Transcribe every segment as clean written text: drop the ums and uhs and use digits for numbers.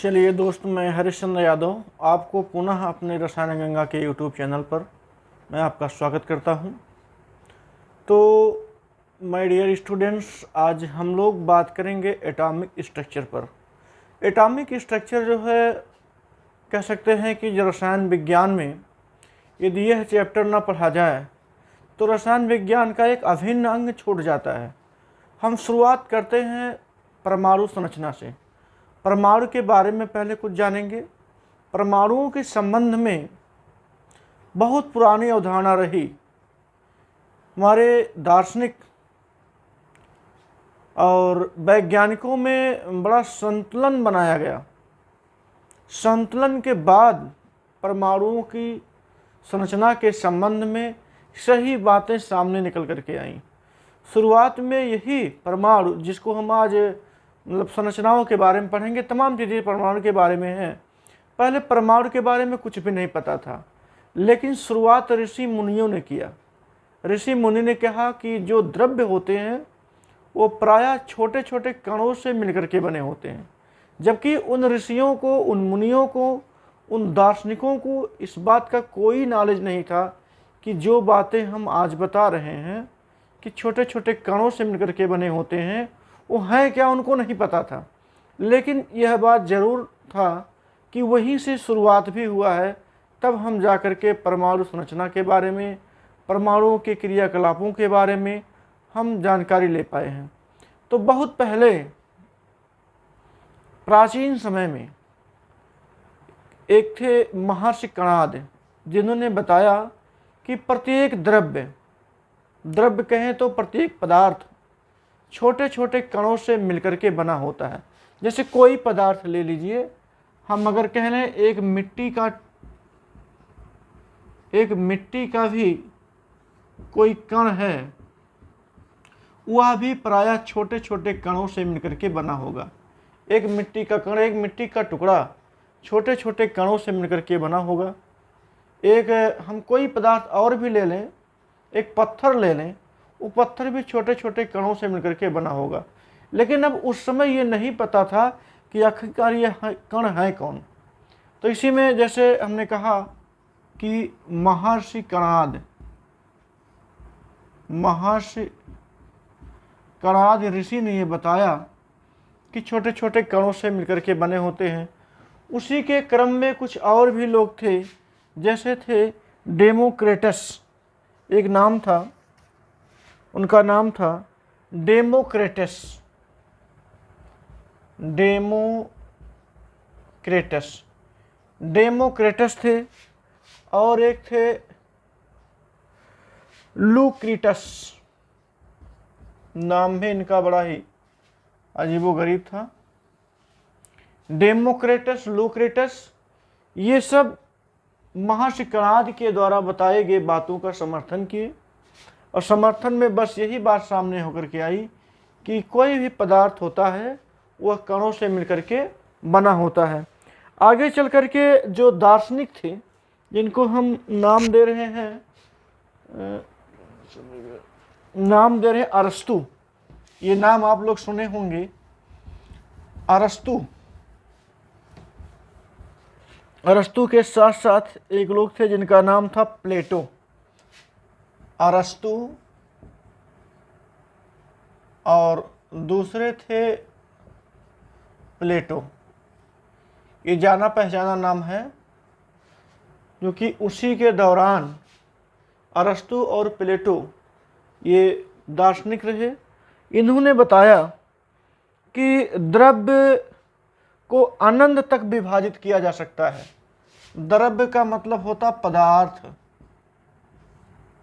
चलिए दोस्त, मैं हरिश्चंद्र यादव आपको पुनः अपने रसायन गंगा के यूट्यूब चैनल पर मैं आपका स्वागत करता हूं। तो माय डियर स्टूडेंट्स, आज हम लोग बात करेंगे एटॉमिक स्ट्रक्चर पर। एटॉमिक स्ट्रक्चर जो है, कह सकते हैं कि जो रसायन विज्ञान में यदि यह चैप्टर ना पढ़ा जाए तो रसायन विज्ञान का एक अभिन्न अंग छूट जाता है। हम शुरुआत करते हैं परमाणु संरचना से। परमाणु के बारे में पहले कुछ जानेंगे। परमाणुओं के संबंध में बहुत पुरानी अवधारणा रही। हमारे दार्शनिक और वैज्ञानिकों में बड़ा संतुलन बनाया गया। संतुलन के बाद परमाणुओं की संरचना के संबंध में सही बातें सामने निकल करके आईं। शुरुआत में यही परमाणु, जिसको हम आज मतलब संरचनाओं के बारे में पढ़ेंगे, तमाम चीज़ें परमाणु के बारे में हैं। पहले परमाणु के बारे में कुछ भी नहीं पता था, लेकिन शुरुआत ऋषि मुनियों ने किया। ऋषि मुनि ने कहा कि जो द्रव्य होते हैं वो प्रायः छोटे छोटे कणों से मिलकर के बने होते हैं। जबकि उन ऋषियों को, उन मुनियों को, उन दार्शनिकों को इस बात का कोई नॉलेज नहीं था कि जो बातें हम आज बता रहे हैं कि छोटे छोटे कणों से मिलकर के बने होते हैं, वो हैं क्या, उनको नहीं पता था। लेकिन यह बात ज़रूर था कि वहीं से शुरुआत भी हुआ है। तब हम जा कर के परमाणु संरचना के बारे में, परमाणुओं के क्रियाकलापों के बारे में हम जानकारी ले पाए हैं। तो बहुत पहले प्राचीन समय में एक थे महर्षि कणाद, जिन्होंने बताया कि प्रत्येक द्रव्य कहें तो प्रत्येक पदार्थ छोटे छोटे कणों से मिलकर के बना होता है। जैसे कोई पदार्थ ले लीजिए, हम अगर कह लें एक मिट्टी का भी कोई कण है, वह भी प्रायः छोटे छोटे कणों से मिलकर के बना होगा। एक मिट्टी का कण, एक मिट्टी का टुकड़ा छोटे छोटे कणों से मिलकर के बना होगा। एक हम कोई पदार्थ और भी ले लें, एक पत्थर ले लें, वो पत्थर भी छोटे छोटे कणों से मिलकर के बना होगा। लेकिन अब उस समय ये नहीं पता था कि आखिरकार ये कण है कौन। तो इसी में जैसे हमने कहा कि महर्षि कणाद ऋषि ने ये बताया कि छोटे छोटे कणों से मिलकर के बने होते हैं। उसी के क्रम में कुछ और भी लोग थे, जैसे थे डेमोक्रिटस। एक नाम था, उनका नाम था डेमोक्रिटस थे। और एक थे लूक्रीटस। नाम भी इनका बड़ा ही अजीबोगरीब था। डेमोक्रिटस, लूक्रीटस, ये सब महर्षि कणाद के द्वारा बताए गए बातों का समर्थन किए। और समर्थन में बस यही बात सामने होकर के आई कि कोई भी पदार्थ होता है वह कणों से मिलकर के बना होता है। आगे चल कर के जो दार्शनिक थे, जिनको हम नाम दे रहे हैं अरस्तु। ये नाम आप लोग सुने होंगे, अरस्तु के साथ साथ एक लोग थे जिनका नाम था प्लेटो। अरस्तु और दूसरे थे प्लेटो। ये जाना पहचाना नाम है, क्योंकि उसी के दौरान अरस्तु और प्लेटो ये दार्शनिक रहे। इन्होंने बताया कि द्रव्य को अनंत तक विभाजित किया जा सकता है। द्रव्य का मतलब होता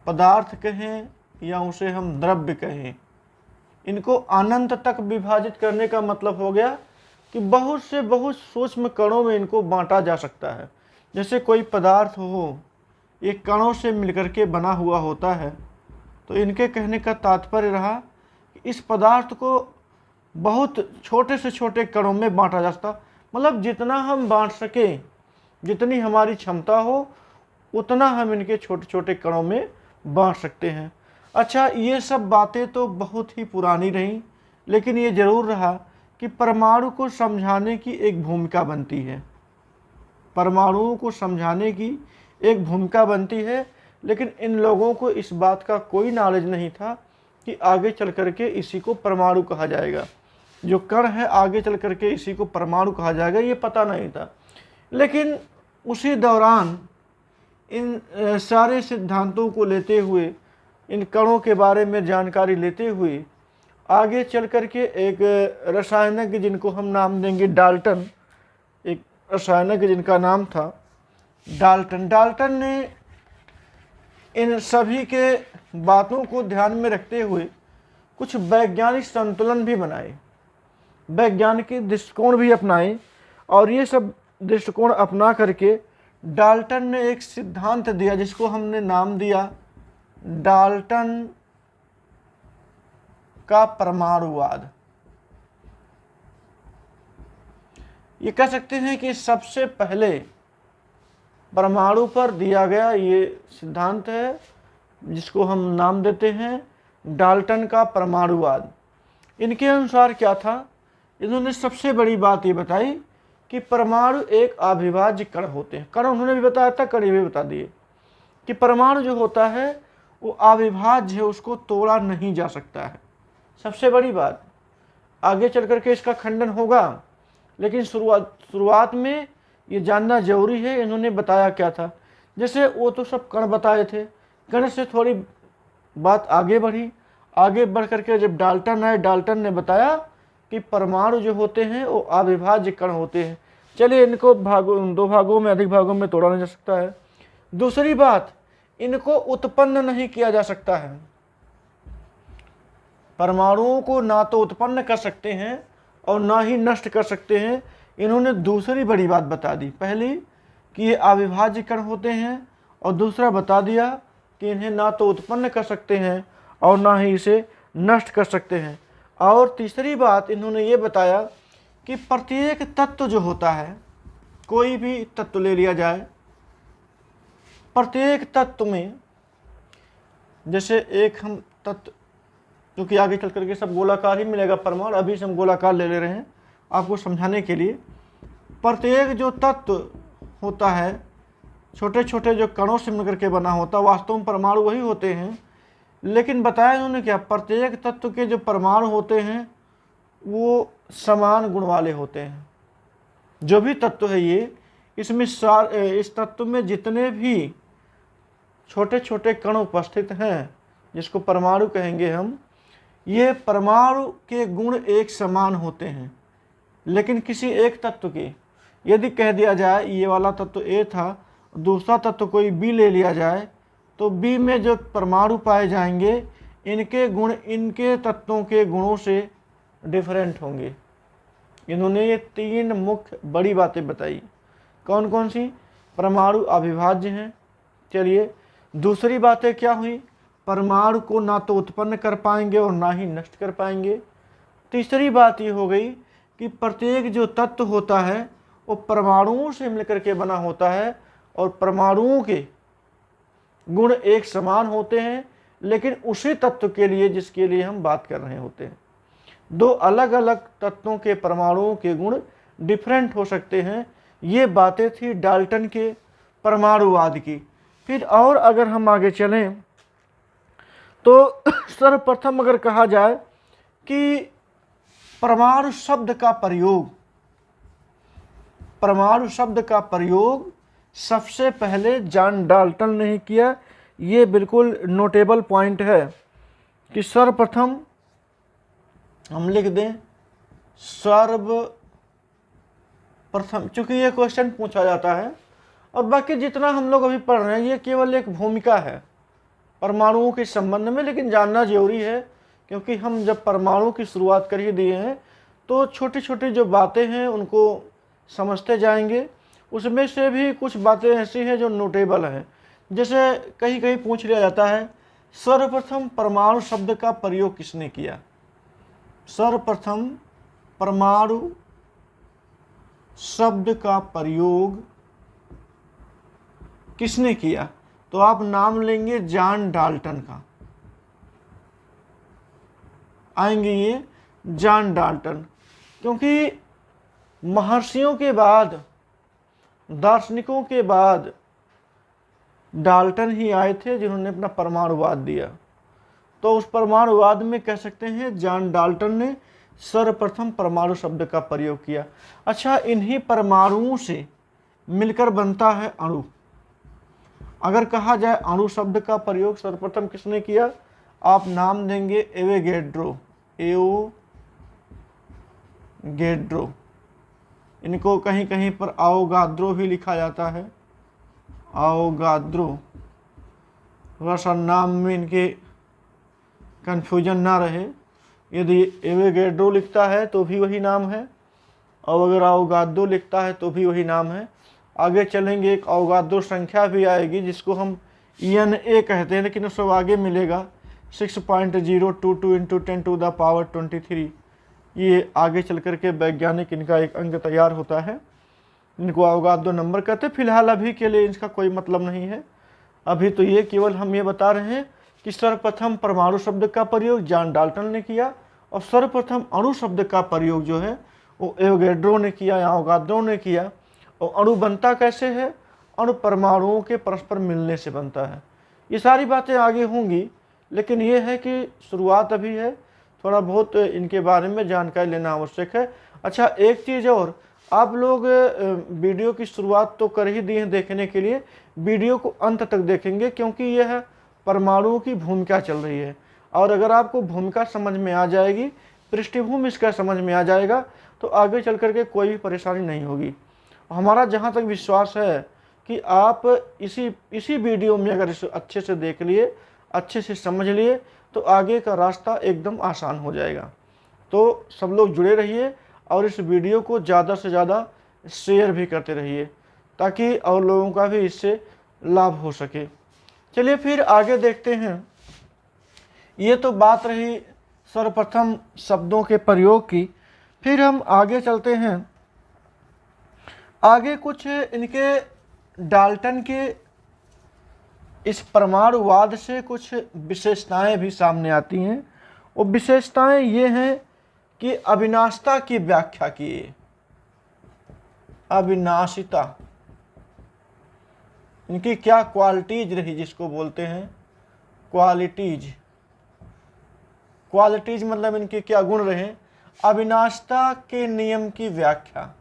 पदार्थ कहें या उसे हम द्रव्य कहें। इनको अनंत तक विभाजित करने का मतलब हो गया कि बहुत से बहुत सूक्ष्म कणों में इनको बांटा जा सकता है। जैसे कोई पदार्थ हो, ये कणों से मिलकर के बना हुआ होता है, तो इनके कहने का तात्पर्य रहा कि इस पदार्थ को बहुत छोटे से छोटे कणों में बांटा जा सकता। मतलब जितना हम बांट सकें, जितनी हमारी क्षमता हो, उतना हम इनके छोटे छोटे कणों में बांट सकते हैं। अच्छा, ये सब बातें तो बहुत ही पुरानी रहीं, लेकिन ये ज़रूर रहा कि परमाणु को समझाने की एक भूमिका बनती है, परमाणुओं को समझाने की एक भूमिका बनती है। लेकिन इन लोगों को इस बात का कोई नॉलेज नहीं था कि आगे चल करके इसी को परमाणु कहा जाएगा, जो कण है आगे चल करके इसी को परमाणु कहा जाएगा, ये पता नहीं था। लेकिन उसी दौरान इन सारे सिद्धांतों को लेते हुए, इन कणों के बारे में जानकारी लेते हुए आगे चल करके एक रसायनज्ञ जिनको हम नाम देंगे डाल्टन, एक रसायनज्ञ जिनका नाम था डाल्टन, डाल्टन ने इन सभी के बातों को ध्यान में रखते हुए कुछ वैज्ञानिक संतुलन भी बनाए, वैज्ञानिक दृष्टिकोण भी अपनाए। और ये सब दृष्टिकोण अपना करके डाल्टन ने एक सिद्धांत दिया जिसको हमने नाम दिया डाल्टन का परमाणुवाद। ये कह सकते हैं कि सबसे पहले परमाणु पर दिया गया ये सिद्धांत है जिसको हम नाम देते हैं डाल्टन का परमाणुवाद। इनके अनुसार क्या था, इन्होंने सबसे बड़ी बात ये बताई कि परमाणु एक अविभाज्य कण होते हैं। कण उन्होंने भी बताया था, कण भी बता दिए कि परमाणु जो होता है वो अविभाज्य है, उसको तोड़ा नहीं जा सकता है। सबसे बड़ी बात, आगे चल करके इसका खंडन होगा, लेकिन शुरुआत में ये जानना जरूरी है। इन्होंने बताया क्या था, जैसे वो तो सब कण बताए थे, कण से थोड़ी बात आगे बढ़ी, आगे बढ़ करके जब डाल्टन आए, डाल्टन ने बताया कि परमाणु जो होते हैं वो अविभाज्य कण होते हैं। चलिए, इनको दो भागों में, अधिक भागों में तोड़ा नहीं जा सकता है। दूसरी बात, इनको उत्पन्न नहीं किया जा सकता है। परमाणुओं को ना तो उत्पन्न कर सकते हैं और ना ही नष्ट कर सकते हैं। इन्होंने दूसरी बड़ी बात बता दी, पहली कि ये अविभाज्य कण होते हैं, और दूसरा बता दिया कि इन्हें ना तो उत्पन्न कर सकते हैं और ना ही इसे नष्ट कर सकते हैं। और तीसरी बात इन्होंने ये बताया कि प्रत्येक तत्व जो होता है, कोई भी तत्व ले लिया जाए, प्रत्येक तत्व में, जैसे एक हम तत्व, क्योंकि आगे चल करके सब गोलाकार ही मिलेगा परमाणु, अभी से हम गोलाकार ले रहे हैं आपको समझाने के लिए। प्रत्येक जो तत्व होता है, छोटे छोटे जो कणों से मिलकर के बना होता, वास्तव में परमाणु वही होते हैं। लेकिन बताया इन्होंने क्या, प्रत्येक तत्व के जो परमाणु होते हैं वो समान गुण वाले होते हैं। जो भी तत्व है ये, इसमें इस तत्व में जितने भी छोटे छोटे कण उपस्थित हैं, जिसको परमाणु कहेंगे हम, ये परमाणु के गुण एक समान होते हैं। लेकिन किसी एक तत्व के, यदि कह दिया जाए ये वाला तत्व ए था, दूसरा तत्व कोई बी ले लिया जाए, तो बी में जो परमाणु पाए जाएंगे, इनके गुण इनके तत्वों के गुणों से डिफरेंट होंगे। इन्होंने ये तीन मुख्य बड़ी बातें बताई। कौन कौन सी? परमाणु अविभाज्य हैं। चलिए, दूसरी बातें क्या हुई, परमाणु को ना तो उत्पन्न कर पाएंगे और ना ही नष्ट कर पाएंगे। तीसरी बात ये हो गई कि प्रत्येक जो तत्व होता है वो परमाणुओं से मिलकर के बना होता है, और परमाणुओं के गुण एक समान होते हैं, लेकिन उसी तत्व के लिए जिसके लिए हम बात कर रहे होते हैं। दो अलग अलग तत्वों के परमाणुओं के गुण डिफरेंट हो सकते हैं। ये बातें थी डाल्टन के परमाणुवाद की। फिर और अगर हम आगे चलें तो सर्वप्रथम अगर कहा जाए कि परमाणु शब्द का प्रयोग सबसे पहले जॉन डाल्टन ने ही किया। ये बिल्कुल नोटेबल पॉइंट है कि सर्वप्रथम हम लिख दें सर्वप्रथम, चूंकि ये क्वेश्चन पूछा जाता है, और बाकी जितना हम लोग अभी पढ़ रहे हैं ये केवल एक भूमिका है परमाणुओं के संबंध में, लेकिन जानना जरूरी है, क्योंकि हम जब परमाणु की शुरुआत कर ही दिए हैं तो छोटी छोटी जो बातें हैं उनको समझते जाएंगे। उसमें से भी कुछ बातें ऐसी हैं जो नोटेबल हैं। जैसे कहीं कहीं पूछ लिया जाता है, सर्वप्रथम परमाणु शब्द का प्रयोग किसने किया? सर्वप्रथम परमाणु शब्द का प्रयोग किसने किया? तो आप नाम लेंगे जॉन डाल्टन का, आएंगे ये जॉन डाल्टन। क्योंकि महर्षियों के बाद, दार्शनिकों के बाद डाल्टन ही आए थे जिन्होंने अपना परमाणुवाद दिया। तो उस परमाणुवाद में कह सकते हैं जॉन डाल्टन ने सर्वप्रथम परमाणु शब्द का प्रयोग किया। अच्छा, इन्हीं परमाणुओं से मिलकर बनता है अणु। अगर कहा जाए अणु शब्द का प्रयोग सर्वप्रथम किसने किया, आप नाम देंगे एवोगैड्रो। एवोगैड्रो, इनको कहीं कहीं पर आवोगाद्रो भी लिखा जाता है, आवोगाद्रो। थोड़ा सा नाम में इनके कन्फ्यूजन ना रहे, यदि एवोगैड्रो लिखता है तो भी वही नाम है, और अगर आवोगाद्रो लिखता है तो भी वही नाम है। आगे चलेंगे एक आवोगाद्रो संख्या भी आएगी जिसको हम ENA कहते हैं, लेकिन उसको आगे मिलेगा 6.022 × 10⁻23। ये आगे चल कर के वैज्ञानिक इनका एक अंक तैयार होता है, इनको आवोगाद्रो नंबर कहते हैं। फिलहाल अभी के लिए इसका कोई मतलब नहीं है, अभी तो ये केवल हम ये बता रहे हैं कि सर्वप्रथम परमाणु शब्द का प्रयोग जॉन डाल्टन ने किया, और सर्वप्रथम अणु शब्द का प्रयोग जो है वो एवोगैड्रो ने किया या आवोगाद्रो ने किया। और अणु बनता कैसे है, अणु परमाणुओं के परस्पर मिलने से बनता है। ये सारी बातें आगे होंगी, लेकिन ये है कि शुरुआत अभी है, थोड़ा बहुत इनके बारे में जानकारी लेना आवश्यक है। अच्छा, एक चीज़ और, आप लोग वीडियो की शुरुआत तो कर ही दिए हैं देखने के लिए, वीडियो को अंत तक देखेंगे क्योंकि यह परमाणुओं की भूमिका चल रही है। और अगर आपको भूमिका समझ में आ जाएगी, पृष्ठभूमि इसका समझ में आ जाएगा, तो आगे चल करके कोई भी परेशानी नहीं होगी। हमारा जहाँ तक विश्वास है कि आप इसी वीडियो में अगर इसे अच्छे से देख लिए, अच्छे से समझ लिए, तो आगे का रास्ता एकदम आसान हो जाएगा। तो सब लोग जुड़े रहिए और इस वीडियो को ज़्यादा से ज़्यादा शेयर भी करते रहिए ताकि और लोगों का भी इससे लाभ हो सके। चलिए फिर आगे देखते हैं। ये तो बात रही सर्वप्रथम शब्दों के प्रयोग की, फिर हम आगे चलते हैं। आगे कुछ इनके डाल्टन के इस परमाणुवाद से कुछ विशेषताएं भी सामने आती हैं। वो विशेषताएं ये हैं कि अविनाशिता की व्याख्या किए। अविनाशिता, इनकी क्या क्वालिटीज रही, जिसको बोलते हैं क्वालिटीज। क्वालिटीज मतलब इनके क्या गुण रहे। अविनाशिता के नियम की व्याख्या,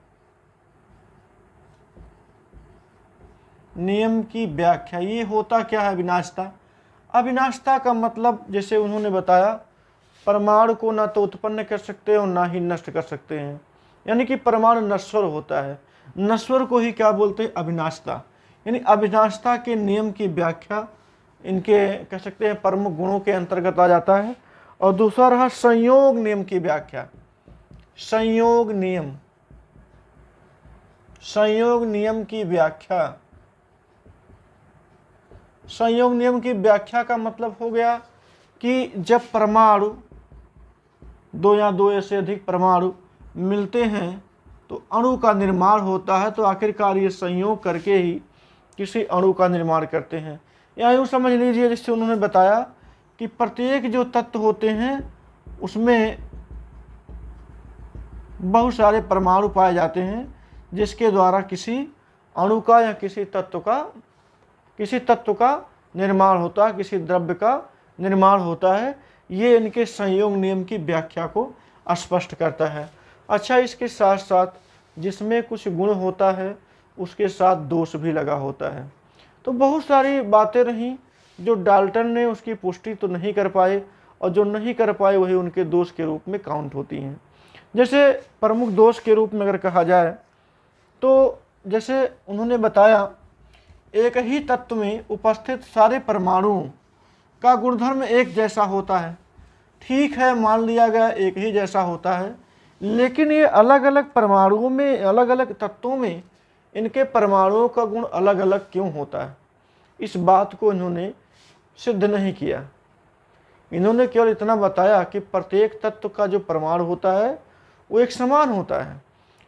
नियम की व्याख्या, ये होता क्या है अविनाशिता। अविनाशिता का मतलब जैसे उन्होंने बताया, परमाणु को ना तो उत्पन्न कर सकते और ना ही नष्ट कर सकते हैं, यानी कि परमाणु नश्वर होता है। नश्वर को ही क्या बोलते हैं, अविनाशिता। यानी अविनाशिता के नियम की व्याख्या इनके कह सकते हैं प्रमुख गुणों के अंतर्गत आ जाता है। और दूसरा रहा संयोग नियम की व्याख्या। संयोग नियम, संयोग नियम की व्याख्या। संयोग नियम की व्याख्या का मतलब हो गया कि जब परमाणु, दो या दो ऐसे अधिक परमाणु मिलते हैं तो अणु का निर्माण होता है। तो आखिरकार ये संयोग करके ही किसी अणु का निर्माण करते हैं। या यूँ समझ लीजिए, जिससे उन्होंने बताया कि प्रत्येक जो तत्व होते हैं उसमें बहुत सारे परमाणु पाए जाते हैं, जिसके द्वारा किसी अणु का या किसी तत्व का निर्माण होता है, किसी द्रव्य का निर्माण होता है। ये इनके संयोग नियम की व्याख्या को स्पष्ट करता है। अच्छा, इसके साथ साथ जिसमें कुछ गुण होता है उसके साथ दोष भी लगा होता है। तो बहुत सारी बातें रहीं जो डाल्टन ने उसकी पुष्टि तो नहीं कर पाए, और जो नहीं कर पाए वही उनके दोष के रूप में काउंट होती हैं। जैसे प्रमुख दोष के रूप में अगर कहा जाए तो जैसे उन्होंने बताया, एक ही तत्व में उपस्थित सारे परमाणुओं का गुणधर्म एक जैसा होता है। ठीक है, मान लिया गया एक ही जैसा होता है, लेकिन ये अलग अलग परमाणुओं में, अलग अलग तत्वों में इनके परमाणुओं का गुण अलग अलग क्यों होता है, इस बात को इन्होंने सिद्ध नहीं किया। इन्होंने केवल इतना बताया कि प्रत्येक तत्व का जो परमाणु होता है वो एक समान होता है,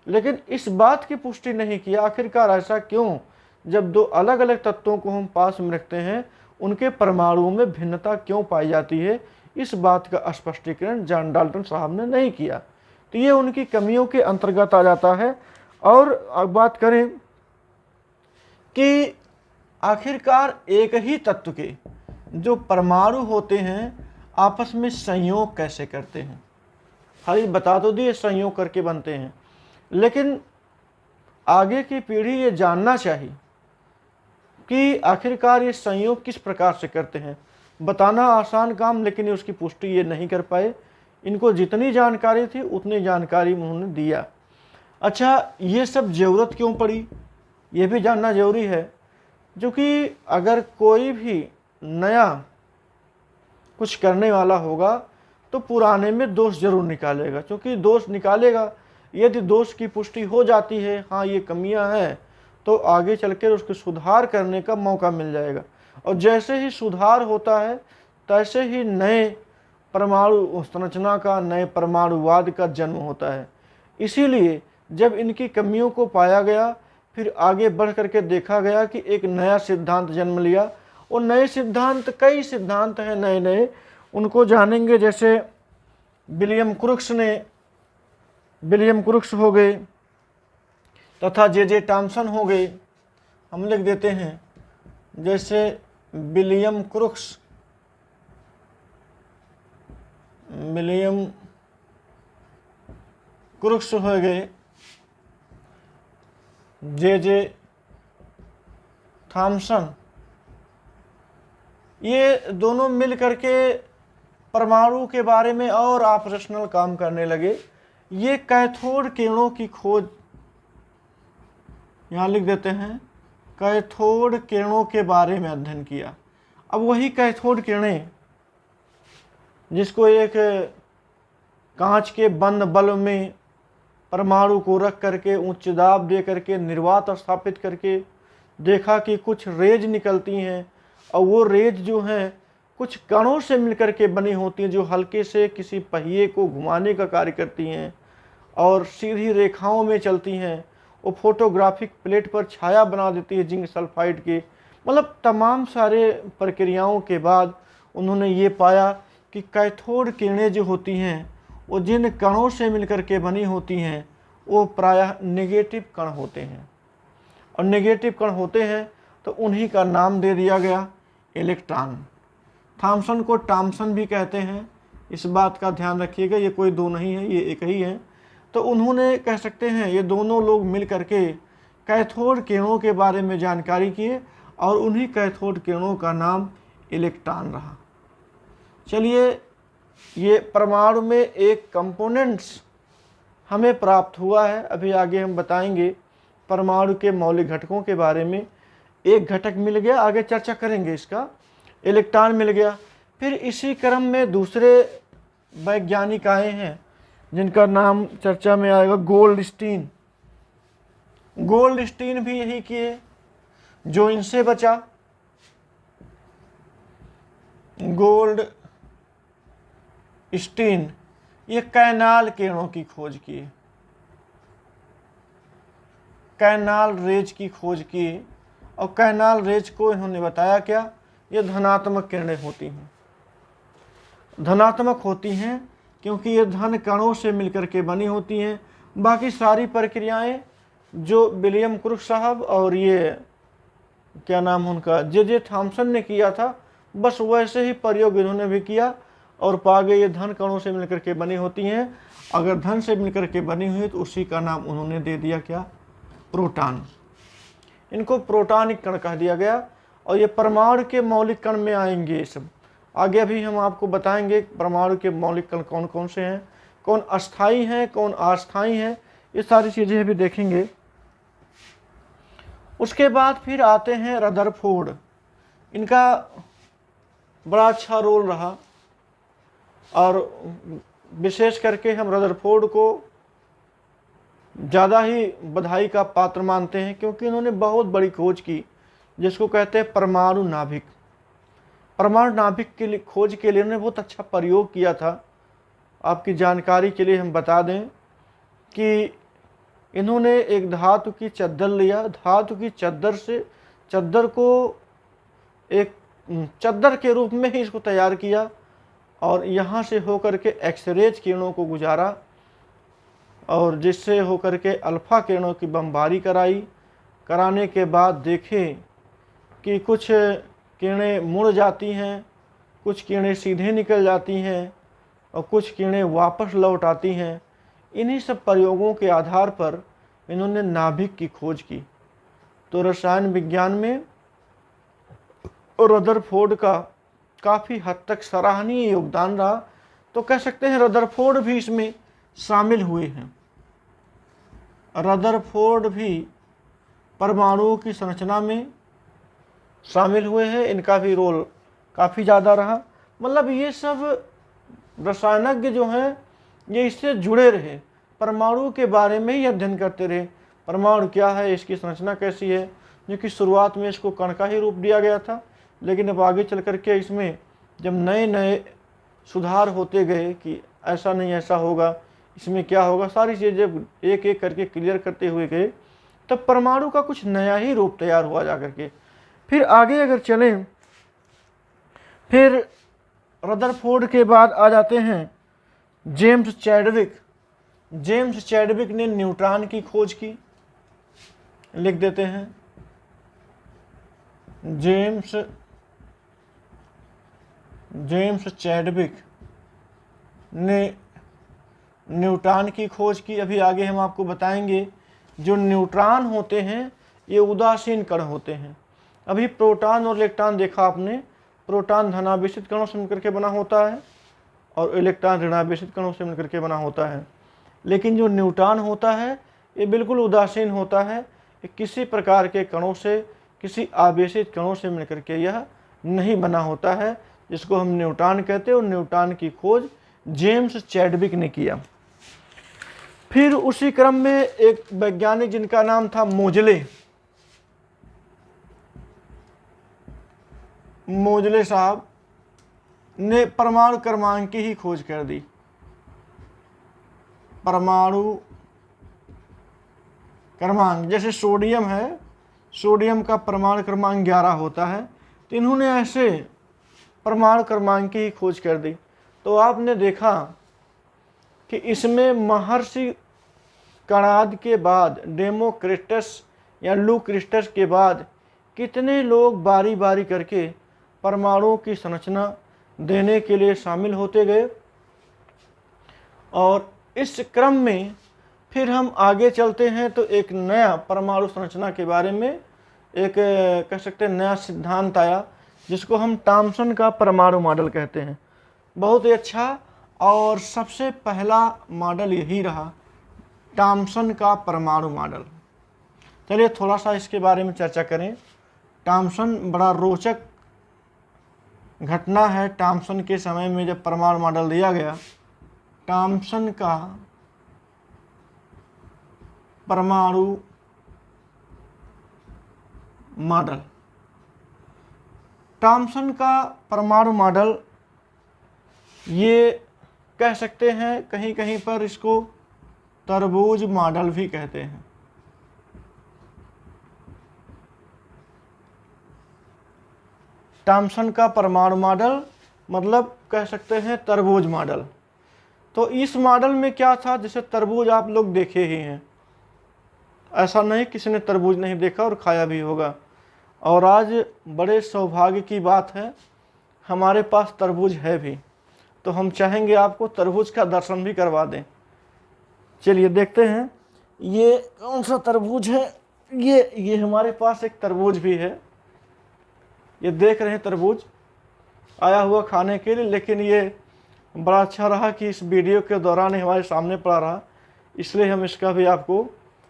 लेकिन इस बात की पुष्टि नहीं किया आखिरकार ऐसा क्यों, जब दो अलग अलग तत्वों को हम पास में रखते हैं उनके परमाणुओं में भिन्नता क्यों पाई जाती है। इस बात का स्पष्टीकरण जॉन डाल्टन साहब ने नहीं किया। तो ये उनकी कमियों के अंतर्गत आ जाता है। और अब बात करें कि आखिरकार एक ही तत्व के जो परमाणु होते हैं आपस में संयोग कैसे करते हैं। खाली बता तो दिए संयोग करके बनते हैं, लेकिन आगे की पीढ़ी ये जानना चाहिए कि आखिरकार ये संयोग किस प्रकार से करते हैं। बताना आसान काम, लेकिन उसकी पुष्टि ये नहीं कर पाए। इनको जितनी जानकारी थी उतनी जानकारी उन्होंने दिया। अच्छा, ये सब ज़रूरत क्यों पड़ी, ये भी जानना जरूरी है। जो कि अगर कोई भी नया कुछ करने वाला होगा तो पुराने में दोष जरूर निकालेगा, क्योंकि दोष निकालेगा। यदि दोष की पुष्टि हो जाती है, हाँ ये कमियां हैं, तो आगे चलकर उसको सुधार करने का मौका मिल जाएगा। और जैसे ही सुधार होता है तैसे ही नए परमाणु संरचना का, नए परमाणुवाद का जन्म होता है। इसीलिए जब इनकी कमियों को पाया गया, फिर आगे बढ़ करके देखा गया कि एक नया सिद्धांत जन्म लिया। और नए सिद्धांत, कई सिद्धांत हैं नए नए, उनको जानेंगे। जैसे विलियम क्रुक्स हो गए तथा जे टॉमसन हो गए। हम लिख देते हैं, जैसे विलियम क्रुक्स हो गए, जे थॉमसन, ये दोनों मिल करके परमाणु के बारे में और ऑपरेशनल काम करने लगे। ये कैथोड किरणों की खोज, यहाँ लिख देते हैं, कैथोड किरणों के बारे में अध्ययन किया। अब वही कैथोड किरणें जिसको एक कांच के बंद बल्ब में परमाणु को रख करके उच्च दाब दे करके निर्वात स्थापित करके देखा कि कुछ रेज निकलती हैं, और वो रेज जो हैं कुछ कणों से मिलकर के बनी होती हैं, जो हल्के से किसी पहिए को घुमाने का कार्य करती हैं और सीधी रेखाओं में चलती हैं। वो फोटोग्राफिक प्लेट पर छाया बना देती है जिंक सल्फाइड के। मतलब तमाम सारे प्रक्रियाओं के बाद उन्होंने ये पाया कि कैथोड किरणें जो होती हैं वो जिन कणों से मिलकर के बनी होती हैं वो प्रायः नेगेटिव कण होते हैं। और नेगेटिव कण होते हैं तो उन्हीं का नाम दे दिया गया इलेक्ट्रॉन। थॉमसन को टॉमसन भी कहते हैं, इस बात का ध्यान रखिएगा, ये कोई दो नहीं है, ये एक ही है। तो उन्होंने कह सकते हैं ये दोनों लोग मिल करके कैथोड किरणों के बारे में जानकारी किए, और उन्हीं कैथोड किरणों का नाम इलेक्ट्रॉन रहा। चलिए, ये परमाणु में एक कंपोनेंट्स हमें प्राप्त हुआ है। अभी आगे हम बताएंगे परमाणु के मौलिक घटकों के बारे में। एक घटक मिल गया, आगे चर्चा करेंगे इसका, इलेक्ट्रॉन मिल गया। फिर इसी क्रम में दूसरे वैज्ञानिक आए हैं जिनका नाम चर्चा में आएगा, गोल्डस्टीन। गोल्डस्टीन भी यही किए जो इनसे बचा। गोल्डस्टीन ये कैनाल किरणों की खोज किए, कैनाल रेज की खोज की। और कैनाल रेज को इन्होंने बताया क्या, ये धनात्मक किरणें होती हैं। धनात्मक होती हैं क्योंकि ये धन कणों से मिलकर के बनी होती हैं। बाकी सारी प्रक्रियाएं जो विलियम क्रुक्स साहब और ये क्या नाम उनका जे थॉमसन ने किया था, बस वैसे ही प्रयोग इन्होंने भी किया और पा गए ये धन कणों से मिलकर के बनी होती हैं। अगर धन से मिलकर के बनी हुई तो उसी का नाम उन्होंने दे दिया क्या, प्रोटॉन। इनको प्रोटॉनिक कण कह दिया गया। और ये परमाणु के मौलिक कण में आएंगे ये सब। आगे भी हम आपको बताएंगे परमाणु के मौलिक कण कौन कौन से हैं, कौन अस्थाई हैं, कौन अस्थाई हैं, ये सारी चीज़ें भी देखेंगे। उसके बाद फिर आते हैं रदरफोर्ड। इनका बड़ा अच्छा रोल रहा और विशेष करके हम रदरफोर्ड को ज़्यादा ही बधाई का पात्र मानते हैं, क्योंकि इन्होंने बहुत बड़ी खोज की जिसको कहते हैं परमाणु नाभिक। परमाणु नाभिक के लिए खोज के लिए उन्होंने बहुत अच्छा प्रयोग किया था। आपकी जानकारी के लिए हम बता दें कि इन्होंने एक धातु की चद्दर लिया, धातु की चद्दर से चद्दर को एक चद्दर के रूप में ही इसको तैयार किया और यहाँ से होकर के एक्सरेज किरणों को गुजारा और जिससे होकर के अल्फ़ा किरणों की बमबारी कराने के बाद देखें कि कुछ किरणें मुड़ जाती हैं, कुछ किरणें सीधे निकल जाती हैं और कुछ किरणें वापस लौट आती हैं। इन्हीं सब प्रयोगों के आधार पर इन्होंने नाभिक की खोज की। तो रसायन विज्ञान में रदरफोर्ड का काफ़ी हद तक सराहनीय योगदान रहा। तो कह सकते हैं रदरफोर्ड भी इसमें शामिल हुए हैं। रदरफोर्ड भी परमाणुओं की संरचना में शामिल हुए हैं, इनका भी रोल काफ़ी ज़्यादा रहा। मतलब ये सब रसायनज्ञ जो हैं ये इससे जुड़े रहे, परमाणु के बारे में ही अध्ययन करते रहे। परमाणु क्या है, इसकी संरचना कैसी है, जो कि शुरुआत में इसको कण का ही रूप दिया गया था, लेकिन अब आगे चल करके इसमें जब नए नए सुधार होते गए कि ऐसा नहीं ऐसा होगा, इसमें क्या होगा, सारी चीज़ें एक एक करके क्लियर करते हुए गए, तब परमाणु का कुछ नया ही रूप तैयार हुआ जा करके। फिर आगे अगर चलें, फिर रदरफोर्ड के बाद आ जाते हैं जेम्स चैडविक। जेम्स चैडविक ने न्यूट्रॉन की खोज की। लिख देते हैं, जेम्स चैडविक ने न्यूट्रॉन की खोज की। अभी आगे हम आपको बताएंगे जो न्यूट्रॉन होते हैं ये उदासीन कण होते हैं। अभी प्रोटॉन और इलेक्ट्रॉन देखा आपने, प्रोटॉन धनावेशित कणों से मिलकर के बना होता है और इलेक्ट्रॉन ऋणावेशित कणों से मिलकर के बना होता है। लेकिन जो न्यूट्रॉन होता है ये बिल्कुल उदासीन होता है, ये किसी प्रकार के कणों से, किसी आवेशित कणों से मिलकर के यह नहीं बना होता है, जिसको हम न्यूट्रॉन कहते हैं। और न्यूट्रॉन की खोज जेम्स चैडविक ने किया। फिर उसी क्रम में एक वैज्ञानिक जिनका नाम था मोजले साहब ने परमाणु क्रमांक की ही खोज कर दी। परमाणु क्रमांक, जैसे सोडियम है, सोडियम का परमाणु क्रमांक 11 होता है, तो इन्होंने ऐसे परमाणु क्रमांक की ही खोज कर दी। तो आपने देखा कि इसमें महर्षि कणाद के बाद, डेमोक्रिटस या लूक्रिस्टस के बाद कितने लोग बारी बारी करके परमाणुओं की संरचना देने के लिए शामिल होते गए। और इस क्रम में फिर हम आगे चलते हैं तो एक नया परमाणु संरचना के बारे में एक कह सकते हैं नया सिद्धांत आया, जिसको हम थॉम्सन का परमाणु मॉडल कहते हैं। बहुत ही अच्छा और सबसे पहला मॉडल यही रहा, थॉम्सन का परमाणु मॉडल। चलिए थोड़ा सा इसके बारे में चर्चा करें। थॉम्सन बड़ा रोचक घटना है। थॉम्सन के समय में जब परमाणु मॉडल दिया गया, थॉम्सन का परमाणु मॉडल, थॉम्सन का परमाणु मॉडल, ये कह सकते हैं कहीं कहीं पर इसको तरबूज मॉडल भी कहते हैं। थॉम्सन का परमाणु मॉडल मतलब कह सकते हैं तरबूज मॉडल। तो इस मॉडल में क्या था, जैसे तरबूज आप लोग देखे ही हैं, ऐसा नहीं किसी ने तरबूज नहीं देखा और खाया भी होगा। और आज बड़े सौभाग्य की बात है हमारे पास तरबूज है भी, तो हम चाहेंगे आपको तरबूज का दर्शन भी करवा दें। चलिए देखते हैं ये कौन सा तरबूज है। ये हमारे पास एक तरबूज भी है, ये देख रहे हैं तरबूज आया हुआ खाने के लिए। लेकिन ये बड़ा अच्छा रहा कि इस वीडियो के दौरान ही हमारे सामने पड़ा रहा, इसलिए हम इसका भी आपको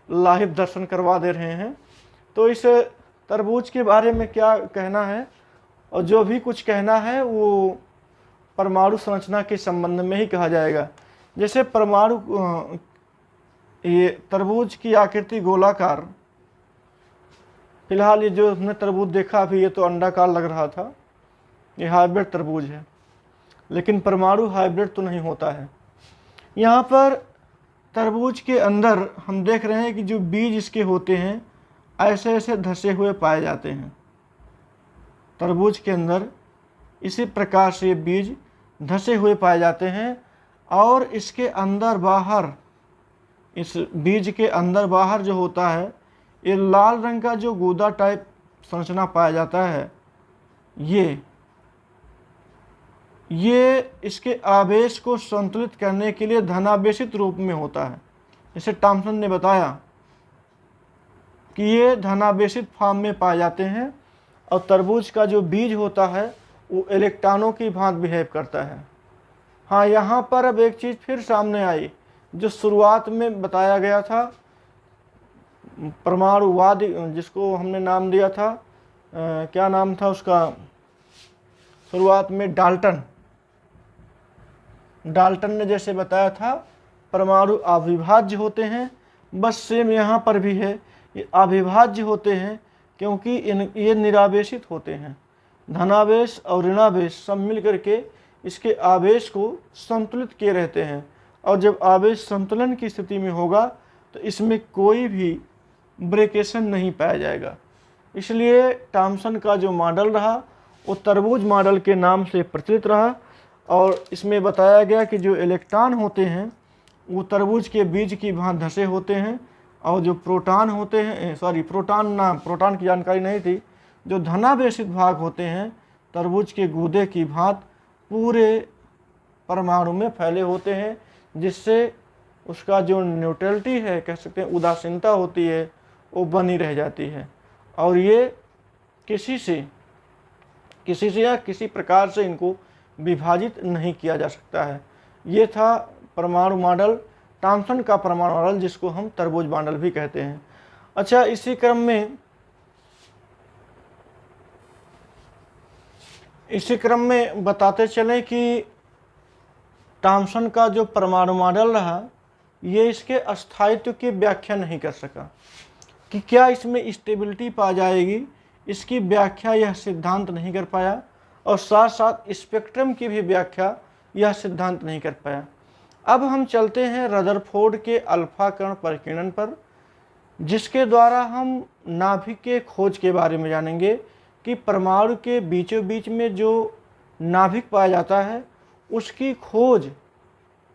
लाइव दर्शन करवा दे रहे हैं। तो इस तरबूज के बारे में क्या कहना है, और जो भी कुछ कहना है वो परमाणु संरचना के संबंध में ही कहा जाएगा। जैसे परमाणु, ये तरबूज की आकृति गोलाकार, फिलहाल ये जो हमने तरबूज देखा अभी ये तो अंडाकार लग रहा था, ये हाइब्रिड तरबूज है, लेकिन परमाणु हाइब्रिड तो नहीं होता है। यहाँ पर तरबूज के अंदर हम देख रहे हैं कि जो बीज इसके होते हैं ऐसे ऐसे धसे हुए पाए जाते हैं। तरबूज के अंदर इसी प्रकार से बीज धसे हुए पाए जाते हैं और इसके अंदर बाहर इस बीज के अंदर बाहर जो होता है, ये लाल रंग का जो गूदा टाइप संरचना पाया जाता है, ये इसके आवेश को संतुलित करने के लिए धनावेशित रूप में होता है। जैसे टॉमसन ने बताया कि ये धनावेशित फॉर्म में पाए जाते हैं, और तरबूज का जो बीज होता है वो इलेक्ट्रॉनों की भांति बिहेव करता है। हाँ, यहाँ पर अब एक चीज़ फिर सामने आई जो शुरुआत में बताया गया था, परमाणुवाद, जिसको हमने नाम दिया था, क्या नाम था उसका शुरुआत में, डाल्टन ने जैसे बताया था परमाणु अविभाज्य होते हैं, बस सेम यहाँ पर भी है, ये अविभाज्य होते हैं क्योंकि ये निरावेशित होते हैं। धनावेश और ऋणावेश सब मिल करके इसके आवेश को संतुलित किए रहते हैं, और जब आवेश संतुलन की स्थिति में होगा तो इसमें कोई भी ब्रेकेशन नहीं पाया जाएगा। इसलिए टॉमसन का जो मॉडल रहा वो तरबूज मॉडल के नाम से प्रचलित रहा, और इसमें बताया गया कि जो इलेक्ट्रॉन होते हैं वो तरबूज के बीज की भांति धसे होते हैं, और जो प्रोटॉन होते हैं, प्रोटॉन की जानकारी नहीं थी, जो धनावेशित भाग होते हैं तरबूज के गूदे की भांति पूरे परमाणु में फैले होते हैं, जिससे उसका जो न्यूट्रलिटी है, कह सकते हैं उदासीनता होती है, वो बनी रह जाती है, और ये किसी से या किसी प्रकार से इनको विभाजित नहीं किया जा सकता है। ये था परमाणु मॉडल, टॉमसन का परमाणु मॉडल, जिसको हम तरबूज मॉडल भी कहते हैं। अच्छा, इसी क्रम में बताते चलें कि टॉमसन का जो परमाणु मॉडल रहा, ये इसके अस्थायित्व की व्याख्या नहीं कर सका कि क्या इसमें स्टेबिलिटी पा जाएगी, इसकी व्याख्या यह सिद्धांत नहीं कर पाया, और साथ साथ स्पेक्ट्रम की भी व्याख्या यह सिद्धांत नहीं कर पाया। अब हम चलते हैं रदरफोर्ड के अल्फा कण परिकिरण पर, जिसके द्वारा हम नाभिक के खोज के बारे में जानेंगे कि परमाणु के बीचों बीच में जो नाभिक पाया जाता है उसकी खोज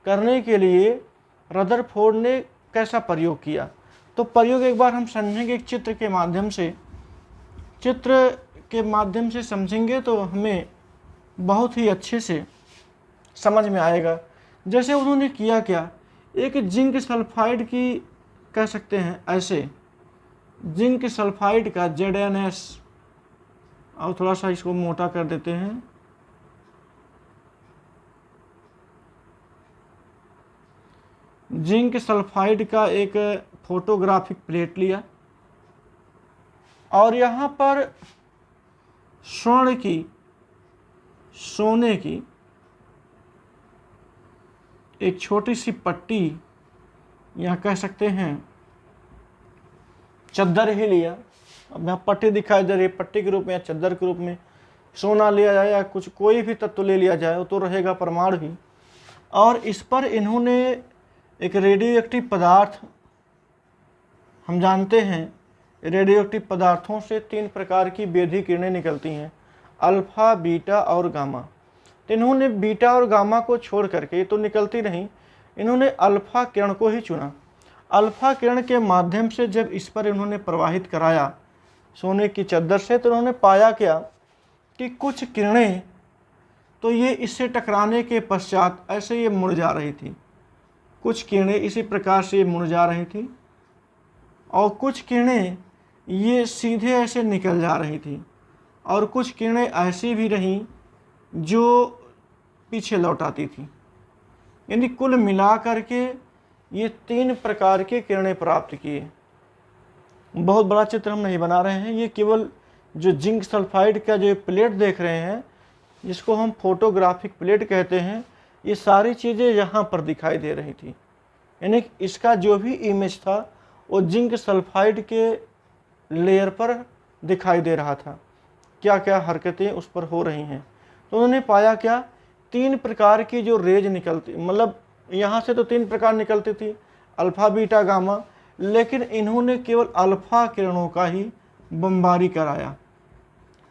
करने के लिए रदरफोर्ड ने कैसा प्रयोग किया। तो प्रयोग एक बार हम समझेंगे, एक चित्र के माध्यम से समझेंगे तो हमें बहुत ही अच्छे से समझ में आएगा। जैसे उन्होंने किया क्या, एक जिंक सल्फाइड की, कह सकते हैं ऐसे, जिंक सल्फाइड का ZnS, और थोड़ा सा इसको मोटा कर देते हैं, जिंक सल्फाइड का एक फोटोग्राफिक प्लेट लिया, और यहाँ पर सोने की एक छोटी सी पट्टी, यहाँ कह सकते हैं चद्दर ही लिया। अब यहाँ पट्टी दिखाई दे रही है, पट्टी के रूप में या चद्दर के रूप में सोना लिया जाए या कोई भी तत्व ले लिया जाए, वो तो रहेगा परमाणु ही। और इस पर इन्होंने एक रेडियो एक्टिव पदार्थ, हम जानते हैं रेडियो एक्टिव पदार्थों से 3 प्रकार की बेधी किरणें निकलती हैं, अल्फा, बीटा और गामा। तो इन्होंने बीटा और गामा को छोड़ करके, ये तो निकलती नहीं, इन्होंने अल्फा किरण को ही चुना। अल्फा किरण के माध्यम से जब इस पर इन्होंने प्रवाहित कराया सोने की चद्दर से, तो उन्होंने पाया क्या कि कुछ किरणें तो ये इससे टकराने के पश्चात ऐसे ये मुड़ जा रही थी, कुछ किरणें इसी प्रकार से मुड़ जा रही थी, और कुछ किरणें ये सीधे ऐसे निकल जा रही थी, और कुछ किरणें ऐसी भी रहीं जो पीछे लौट आती थी। यानी कुल मिला करके ये 3 प्रकार के किरणें प्राप्त किए। बहुत बड़ा चित्र हम नहीं बना रहे हैं, ये केवल जो जिंक सल्फाइड का जो प्लेट देख रहे हैं, जिसको हम फोटोग्राफिक प्लेट कहते हैं, ये सारी चीज़ें यहाँ पर दिखाई दे रही थी। यानी इसका जो भी इमेज था वो जिंक सल्फाइड के लेयर पर दिखाई दे रहा था, क्या क्या हरकतें उस पर हो रही हैं। तो उन्होंने पाया क्या, 3 प्रकार की जो रेज निकलती, मतलब यहाँ से तो 3 प्रकार निकलती थी, अल्फ़ा, बीटा, गामा, लेकिन इन्होंने केवल अल्फ़ा किरणों का ही बमबारी कराया।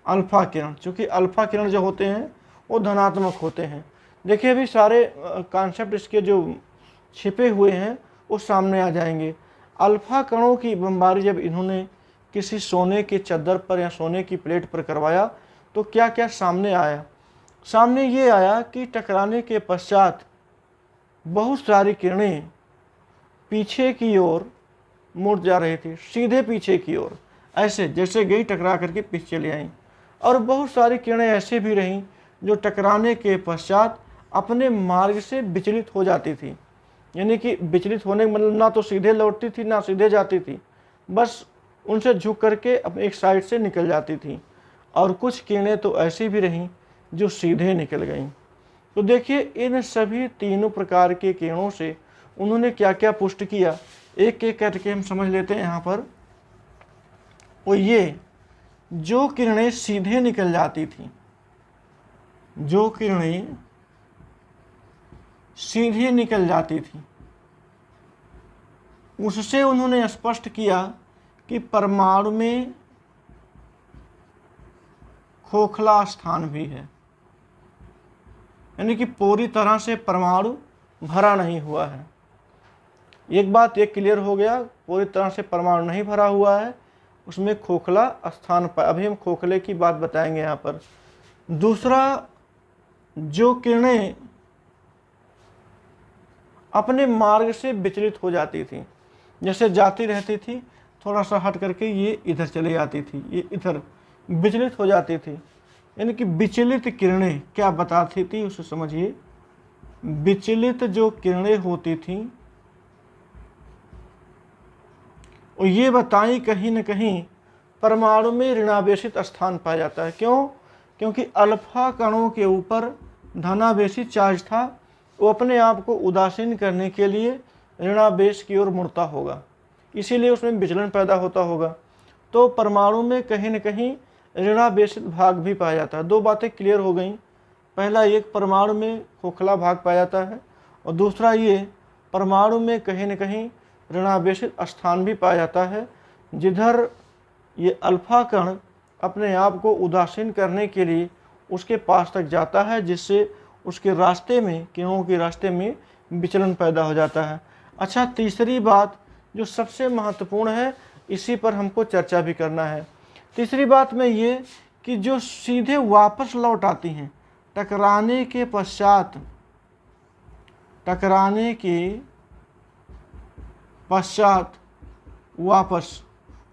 अल्फ़ा किरण, चूँकि अल्फ़ा किरण जो होते हैं वो धनात्मक होते हैं। देखिए अभी सारे कॉन्सेप्ट इसके जो छिपे हुए हैं वो सामने आ जाएंगे। अल्फा कणों की बमबारी जब इन्होंने किसी सोने के चद्दर पर या सोने की प्लेट पर करवाया तो क्या क्या सामने आया? सामने ये आया कि टकराने के पश्चात बहुत सारी किरणें पीछे की ओर मुड़ जा रही थी, सीधे पीछे की ओर, ऐसे जैसे गई टकरा करके पीछे चली आई। और बहुत सारी किरणें ऐसे भी रहीं जो टकराने के पश्चात अपने मार्ग से विचलित हो जाती थी। यानी कि विचलित होने का मतलब ना तो सीधे लौटती थी ना सीधे जाती थी, बस उनसे झुक करके अपने एक साइड से निकल जाती थी। और कुछ किरणें तो ऐसी भी रहीं जो सीधे निकल गईं। तो देखिए, इन सभी तीनों प्रकार के किरणों से उन्होंने क्या क्या पुष्ट किया, एक एक करके हम समझ लेते हैं यहाँ पर। वो ये, जो किरणें सीधे निकल जाती थी, जो किरणें सीधे निकल जाती थी, उससे उन्होंने स्पष्ट किया कि परमाणु में खोखला स्थान भी है। यानी कि पूरी तरह से परमाणु भरा नहीं हुआ है। एक बात एक क्लियर हो गया, पूरी तरह से परमाणु नहीं भरा हुआ है, उसमें खोखला स्थान पर। अभी हम खोखले की बात बताएंगे यहाँ पर। दूसरा, जो किरणें अपने मार्ग से विचलित हो जाती थी, जैसे जाती रहती थी, थोड़ा सा हट करके ये इधर चली जाती थी, ये इधर विचलित हो जाती थी। यानी कि विचलित किरणें क्या बताती थी उसे समझिए। विचलित जो किरणें होती थी और ये बताई कहीं न कहीं परमाणु में ऋणावेशित स्थान पाया जाता है। क्यों? क्योंकि अल्फा कणों के ऊपर धनावेशित चार्ज था, वो अपने आप को उदासीन करने के लिए ऋणावेश की ओर मुड़ता होगा, इसीलिए उसमें विचलन पैदा होता होगा। तो परमाणु में कहीं न कहीं ऋणावेशित भाग भी पाया जाता है। दो बातें क्लियर हो गई। पहला, एक परमाणु में खोखला भाग पाया जाता है, और दूसरा ये, परमाणु में कहीं न कहीं ऋणावेशित स्थान भी पाया जाता है, जिधर ये अल्फा कण अपने आप को उदासीन करने के लिए उसके पास तक जाता है, जिससे उसके रास्ते में, किरणों के रास्ते में विचलन पैदा हो जाता है। अच्छा, तीसरी बात जो सबसे महत्वपूर्ण है, इसी पर हमको चर्चा भी करना है। तीसरी बात में ये कि जो सीधे वापस लौट आती हैं टकराने के पश्चात, टकराने के पश्चात वापस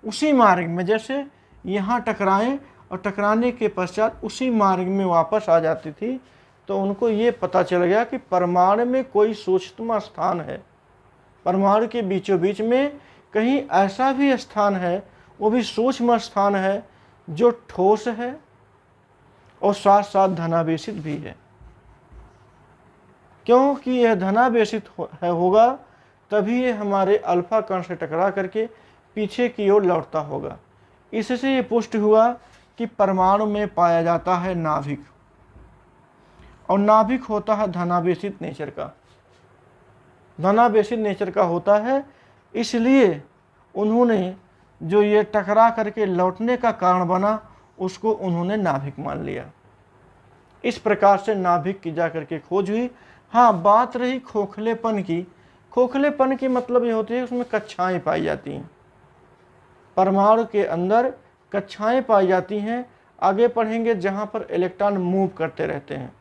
उसी मार्ग में, जैसे यहाँ टकराएं और टकराने के पश्चात उसी मार्ग में वापस आ जाती थी, तो उनको ये पता चल गया कि परमाणु में कोई सूक्ष्म स्थान है। परमाणु के बीचों बीच में कहीं ऐसा भी स्थान है, वो भी सूक्ष्म स्थान है, जो ठोस है और साथ साथ धनावेशित भी है। क्योंकि यह धनावेशित होगा तभी ये हमारे अल्फा कण से टकरा करके पीछे की ओर लौटता होगा। इससे ये पुष्ट हुआ कि परमाणु में पाया जाता है नाभिक, और नाभिक होता है धनावेशित नेचर का, धनावेशित नेचर का होता है। इसलिए उन्होंने जो ये टकरा करके लौटने का कारण बना, उसको उन्होंने नाभिक मान लिया। इस प्रकार से नाभिक की जाकर के खोज हुई। हाँ, बात रही खोखलेपन की। खोखलेपन की मतलब ये होती है उसमें कक्षाएं पाई जाती हैं, परमाणु के अंदर कक्षाएं पाई जाती हैं। आगे पढ़ेंगे जहाँ पर इलेक्ट्रॉन मूव करते रहते हैं,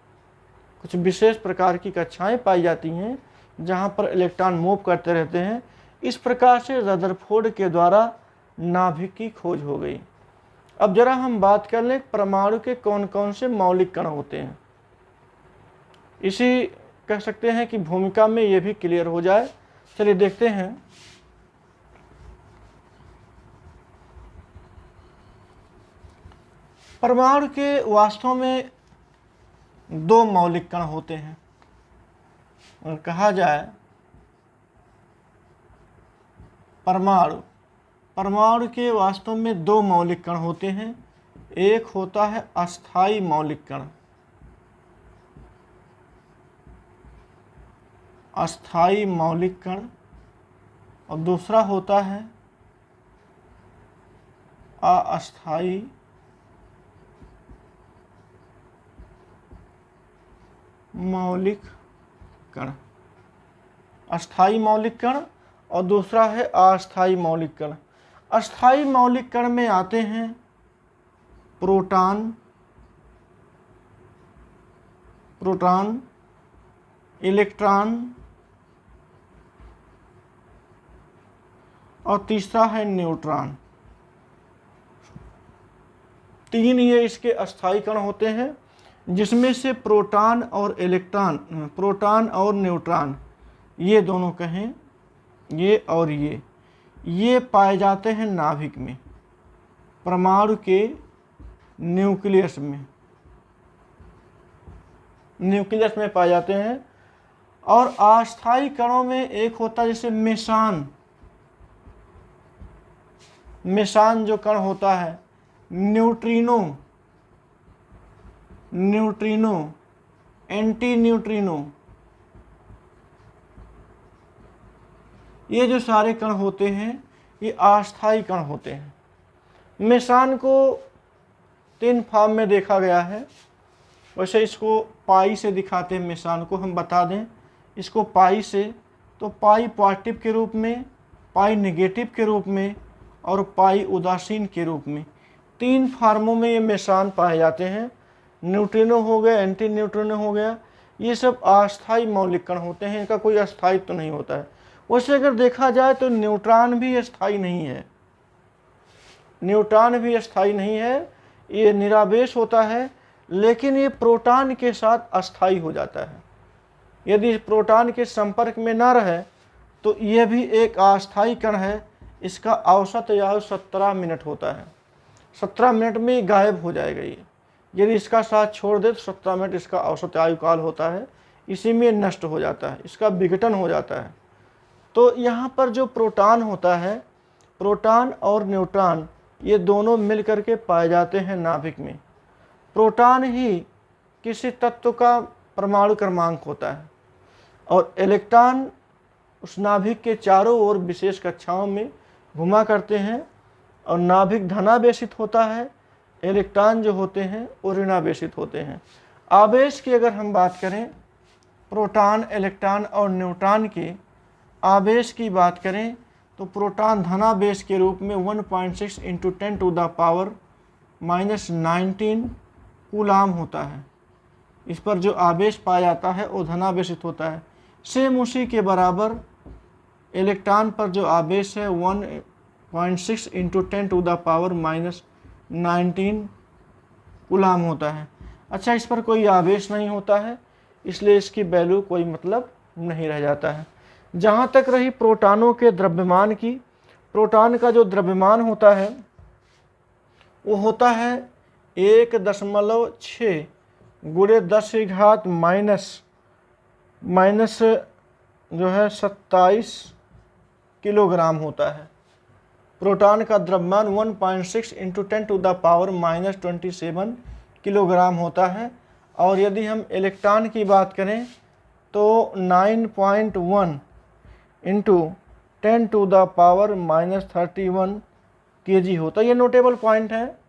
कुछ विशेष प्रकार की कक्षाएं पाई जाती हैं जहाँ पर इलेक्ट्रॉन मूव करते रहते हैं। इस प्रकार से रदरफोर्ड के द्वारा नाभिक की खोज हो गई। अब जरा हम बात कर लें परमाणु के कौन कौन से मौलिक कण होते हैं। इसी कह सकते हैं कि भूमिका में ये भी क्लियर हो जाए। चलिए देखते हैं। परमाणु के वास्तव में दो मौलिक कण होते हैं, और कहा जाए परमाणु के वास्तव में दो मौलिक कण होते हैं। एक होता है अस्थाई मौलिक कण, अस्थाई मौलिक कण, और दूसरा होता है अस्थाई मौलिक कण। अस्थाई मौलिक कण और दूसरा है अस्थाई मौलिक कण। अस्थाई मौलिक कण में आते हैं प्रोटॉन, इलेक्ट्रॉन और तीसरा है न्यूट्रॉन। 3 ये इसके अस्थाई कण होते हैं, जिसमें से प्रोटॉन और इलेक्ट्रॉन, प्रोटॉन और न्यूट्रॉन, ये दोनों कहें, ये और ये पाए जाते हैं नाभिक में, परमाणु के न्यूक्लियस में पाए जाते हैं। और अस्थाई कणों में एक होता है जैसे मेसान जो कण होता है, न्यूट्रिनो, एंटी न्यूट्रिनो, ये जो सारे कण होते हैं ये अस्थाई कण होते हैं। मेसान को 3 फॉर्म में देखा गया है। वैसे इसको पाई से दिखाते हैं, मेसान को हम बता दें इसको पाई से, तो पाई पॉजिटिव के रूप में, पाई नेगेटिव के रूप में और पाई उदासीन के रूप में, 3 फॉर्मों में ये मेसान पाए जाते हैं। न्यूट्रिनो हो गया, एंटी न्यूट्रिनो हो गया, ये सब अस्थाई मौलिक कण होते हैं, इनका कोई अस्थायित्व तो नहीं होता है। वैसे अगर देखा जाए तो न्यूट्रॉन भी अस्थाई नहीं है, ये निरावेश होता है, लेकिन ये प्रोटॉन के साथ अस्थाई हो जाता है। यदि प्रोटॉन के संपर्क में ना रहे तो यह भी एक अस्थाई कण है। इसका औसत आयु 17 मिनट होता है, 17 मिनट में गायब हो जाएगा ये। यदि इसका साथ छोड़ दे तो 17 मिनट इसका औसत आयु काल होता है, इसी में नष्ट हो जाता है, इसका विघटन हो जाता है। तो यहाँ पर जो प्रोटॉन होता है, प्रोटॉन और न्यूट्रॉन, ये दोनों मिल करके पाए जाते हैं नाभिक में। प्रोटॉन ही किसी तत्व का परमाणु क्रमांक होता है और इलेक्ट्रॉन उस नाभिक के चारों ओर विशेष कक्षाओं में घुमा करते हैं और नाभिक धनावेशित होता है, इलेक्ट्रॉन जो होते हैं वो ऋणावेशित होते हैं। आवेश की अगर हम बात करें, प्रोटॉन, इलेक्ट्रॉन और न्यूट्रॉन के आवेश की बात करें तो प्रोटॉन धनावेश के रूप में 1.6 × 10⁻⁻19 कूलाम होता है। इस पर जो आवेश पाया जाता है वो धनावेशित होता है। सेम उसी के बराबर इलेक्ट्रॉन पर जो आवेश है 1.6 × 10⁻⁻19 कूलाम होता है। अच्छा, इस पर कोई आवेश नहीं होता है, इसलिए इसकी वैल्यू कोई मतलब नहीं रह जाता है। जहाँ तक रही प्रोटॉनों के द्रव्यमान की, प्रोटॉन का जो द्रव्यमान होता है वो होता है 1.6 × 10⁻⁻27 किलोग्राम होता है। प्रोटॉन का द्रव्यमान 1.6 × 10⁻⁻27 किलोग्राम होता है। और यदि हम इलेक्ट्रॉन की बात करें तो 9.1 × 10⁻31 kg होता है। ये नोटेबल पॉइंट है।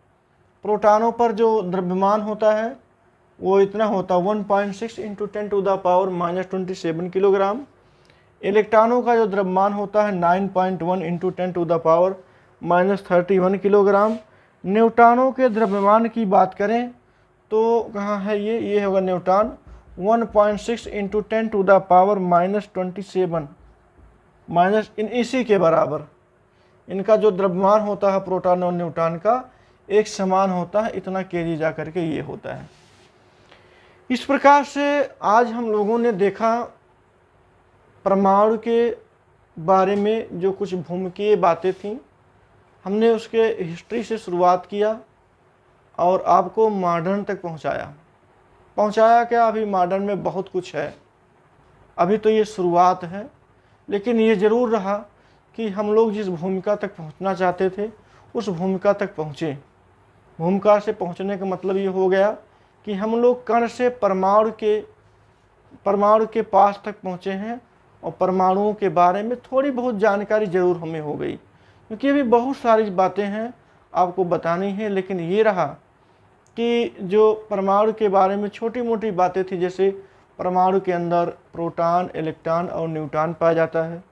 प्रोटॉनों पर जो द्रव्यमान होता है वो इतना होता है 1.6 × 10⁻27 किलोग्राम। इलेक्ट्रॉनों का जो द्रव्यमान होता है 9.1 × 10⁻31 किलोग्राम। न्यूट्रॉनों के द्रव्यमान की बात करें तो कहाँ है ये होगा न्यूट्रॉन 1.6 × 10⁻27 इसी के बराबर। इनका जो द्रव्यमान होता है प्रोटॉन और न्यूट्रॉन का एक समान होता है, इतना केजी जा करके ये होता है। इस प्रकार से आज हम लोगों ने देखा परमाणु के बारे में जो कुछ भूमिकीय बातें थीं, हमने उसके हिस्ट्री से शुरुआत किया और आपको मॉडर्न तक पहुंचाया क्या। अभी मॉडर्न में बहुत कुछ है, अभी तो ये शुरुआत है, लेकिन ये ज़रूर रहा कि हम लोग जिस भूमिका तक पहुंचना चाहते थे उस भूमिका तक पहुँचे। भूमिका से पहुंचने का मतलब ये हो गया कि हम लोग कण से परमाणु के पास तक पहुँचे हैं और परमाणुओं के बारे में थोड़ी बहुत जानकारी ज़रूर हमें हो गई, क्योंकि अभी बहुत सारी बातें हैं आपको बतानी है। लेकिन ये रहा कि जो परमाणु के बारे में छोटी मोटी बातें थी, जैसे परमाणु के अंदर प्रोटॉन, इलेक्ट्रॉन और न्यूट्रॉन पाया जाता है,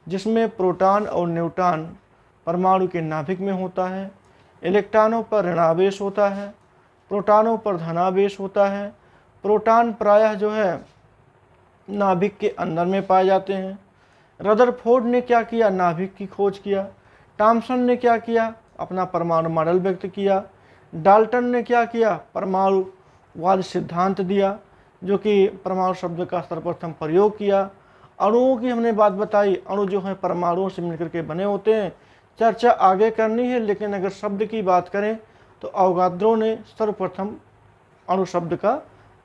जिसमें प्रोटॉन और न्यूट्रॉन परमाणु के नाभिक में होता है। इलेक्ट्रॉनों पर ऋणावेश होता है, प्रोटॉनों पर धनावेश होता है। प्रोटॉन प्रायः जो है नाभिक के अंदर में पाए जाते हैं। रदरफोर्ड ने क्या किया, नाभिक की खोज किया। थॉम्सन ने क्या किया, अपना परमाणु मॉडल व्यक्त किया। डाल्टन ने क्या किया, परमाणुवाद सिद्धांत दिया, जो कि परमाणु शब्द का सर्वप्रथम प्रयोग किया। अणुओं की हमने बात बताई, अणु जो है परमाणुओं से मिलकर के बने होते हैं। चर्चा आगे करनी है, लेकिन अगर शब्द की बात करें तो अवोगाद्रो ने सर्वप्रथम अणु शब्द का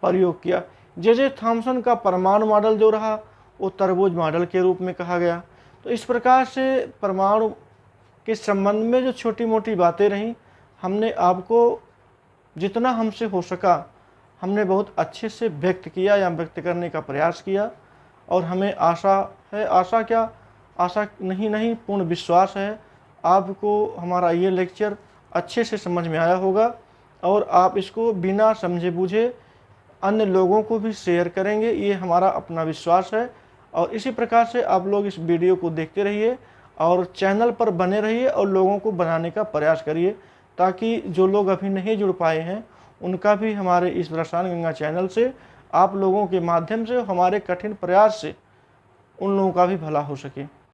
प्रयोग किया। जे थॉम्सन का परमाणु मॉडल जो रहा वो तरबूज मॉडल के रूप में कहा गया। तो इस प्रकार से परमाणु के संबंध में जो छोटी मोटी बातें रहीं, हमने आपको जितना हमसे हो सका हमने बहुत अच्छे से व्यक्त किया या व्यक्त करने का प्रयास किया। और हमें आशा है, आशा नहीं पूर्ण विश्वास है आपको हमारा ये लेक्चर अच्छे से समझ में आया होगा और आप इसको बिना समझे बूझे अन्य लोगों को भी शेयर करेंगे, ये हमारा अपना विश्वास है। और इसी प्रकार से आप लोग इस वीडियो को देखते रहिए और चैनल पर बने रहिए और लोगों को बनाने का प्रयास करिए, ताकि जो लोग अभी नहीं जुड़ पाए हैं उनका भी हमारे इस ब्रह्मांड गंगा चैनल से, आप लोगों के माध्यम से, हमारे कठिन प्रयास से उन लोगों का भी भला हो सके।